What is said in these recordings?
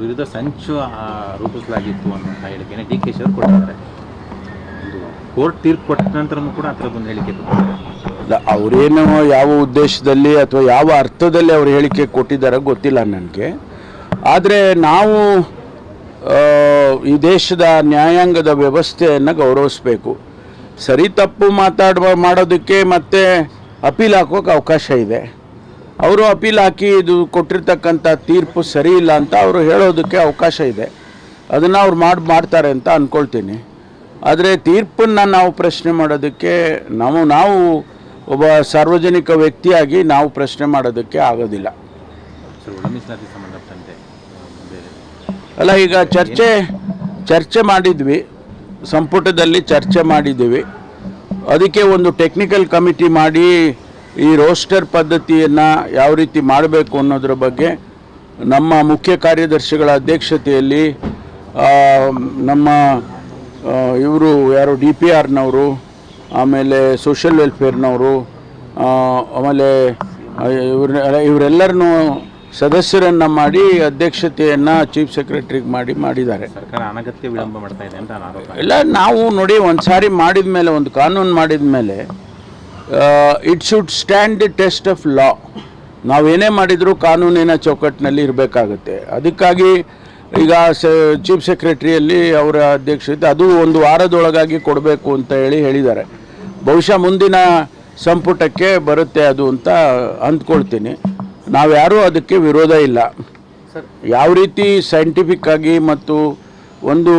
ವಿರುದ್ಧ ಸಂಚು ರೂಪಿಸಲಾಗಿತ್ತು ಅನ್ನೋ ಹೇಳಿಕೆಯನ್ನು ಡಿ ಕೆ ಶಿ ಅವರು ಕೊಟ್ಟಿದ್ದಾರೆ. ಕೋರ್ಟ್ ತೀರ್ಪು ಕೊಟ್ಟ ನಂತರನೂ ಕೂಡ ಆ ಥರದ್ದೊಂದು ಹೇಳಿಕೆ ಕೊಟ್ಟಿದ್ದಾರೆ. ಅವರೇನೋ ಯಾವ ಉದ್ದೇಶದಲ್ಲಿ ಅಥವಾ ಯಾವ ಅರ್ಥದಲ್ಲಿ ಅವರು ಹೇಳಿಕೆ ಕೊಟ್ಟಿದ್ದಾರೆ ಗೊತ್ತಿಲ್ಲ ನನಗೆ. ಆದರೆ ನಾವು ಈ ದೇಶದ ನ್ಯಾಯಾಂಗದ ವ್ಯವಸ್ಥೆಯನ್ನು ಗೌರವಿಸಬೇಕು. ಸರಿ ತಪ್ಪು ಮಾಡೋದಕ್ಕೆ ಮತ್ತೆ ಅಪೀಲ್ ಹಾಕೋಕೆ ಅವಕಾಶ ಇದೆ. ಅವರು ಅಪೀಲ್ ಹಾಕಿ ಇದು ಕೊಟ್ಟಿರ್ತಕ್ಕಂಥ ತೀರ್ಪು ಸರಿ ಇಲ್ಲ ಅಂತ ಅವರು ಹೇಳೋದಕ್ಕೆ ಅವಕಾಶ ಇದೆ. ಅದನ್ನು ಅವ್ರು ಮಾಡ್ತಾರೆ ಅಂತ ಅಂದ್ಕೊಳ್ತೀನಿ. ಆದರೆ ತೀರ್ಪನ್ನು ನಾವು ಪ್ರಶ್ನೆ ಮಾಡೋದಕ್ಕೆ ನಾವು ಒಬ್ಬ ಸಾರ್ವಜನಿಕ ವ್ಯಕ್ತಿಯಾಗಿ ನಾವು ಪ್ರಶ್ನೆ ಮಾಡೋದಕ್ಕೆ ಆಗೋದಿಲ್ಲ. ಅಲ್ಲ, ಈಗ ಚರ್ಚೆ ಮಾಡಿದ್ವಿ, ಸಂಪುಟದಲ್ಲಿ ಚರ್ಚೆ ಮಾಡಿದ್ದೀವಿ. ಅದಕ್ಕೆ ಒಂದು ಟೆಕ್ನಿಕಲ್ ಕಮಿಟಿ ಮಾಡಿ ಈ ರೋಸ್ಟರ್ ಪದ್ಧತಿಯನ್ನು ಯಾವ ರೀತಿ ಮಾಡಬೇಕು ಅನ್ನೋದ್ರ ಬಗ್ಗೆ ನಮ್ಮ ಮುಖ್ಯ ಕಾರ್ಯದರ್ಶಿಗಳ ಅಧ್ಯಕ್ಷತೆಯಲ್ಲಿ ನಮ್ಮ ಇವರು ಯಾರು DPRನವರು, ಆಮೇಲೆ ಸೋಷಿಯಲ್ ವೆಲ್ಫೇರ್ನವರು, ಆಮೇಲೆ ಇವರೆಲ್ಲರನ್ನೂ ಸದಸ್ಯರನ್ನು ಮಾಡಿ ಅಧ್ಯಕ್ಷತೆಯನ್ನು ಚೀಫ್ ಸೆಕ್ರೆಟರಿಗೆ ಮಾಡಿದ್ದಾರೆ. ಸರ್ಕಾರ ಅನಗತ್ಯ ವಿಳಂಬ ಮಾಡ್ತಾ ಇದೆ ಅಂತ ಆರೋಪ. ಇಲ್ಲ, ನಾವು ನೋಡಿ ಒಂದು ಸಾರಿ ಮಾಡಿದ ಮೇಲೆ, ಒಂದು ಕಾನೂನು ಮಾಡಿದ ಮೇಲೆ it should stand the test of law. ನಾವೇನೇ ಮಾಡಿದರೂ ಕಾನೂನಿನ ಚೌಕಟ್ಟಿನಲ್ಲಿ ಇರಬೇಕಾಗುತ್ತೆ. ಅದಕ್ಕಾಗಿ ಈಗ ಚೀಫ್ ಸೆಕ್ರೆಟರಿಯಲ್ಲಿ ಅವರ ಅಧ್ಯಕ್ಷತೆ ಅದು ಒಂದು ವಾರದೊಳಗಾಗಿ ಕೊಡಬೇಕು ಅಂತ ಹೇಳಿದ್ದಾರೆ. ಬಹುಶಃ ಮುಂದಿನ ಸಂಪುಟಕ್ಕೆ ಬರುತ್ತೆ ಅದು ಅಂತ ಅಂದ್ಕೊಳ್ತೀನಿ. ನಾವ್ಯಾರೂ ಅದಕ್ಕೆ ವಿರೋಧ ಇಲ್ಲ. ಯಾವ ರೀತಿ ಸೈಂಟಿಫಿಕ್ ಆಗಿ ಮತ್ತು ಒಂದು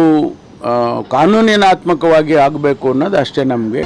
ಕಾನೂನಿನಾತ್ಮಕವಾಗಿ ಆಗಬೇಕು ಅನ್ನೋದು ಅಷ್ಟೇ ನಮಗೆ.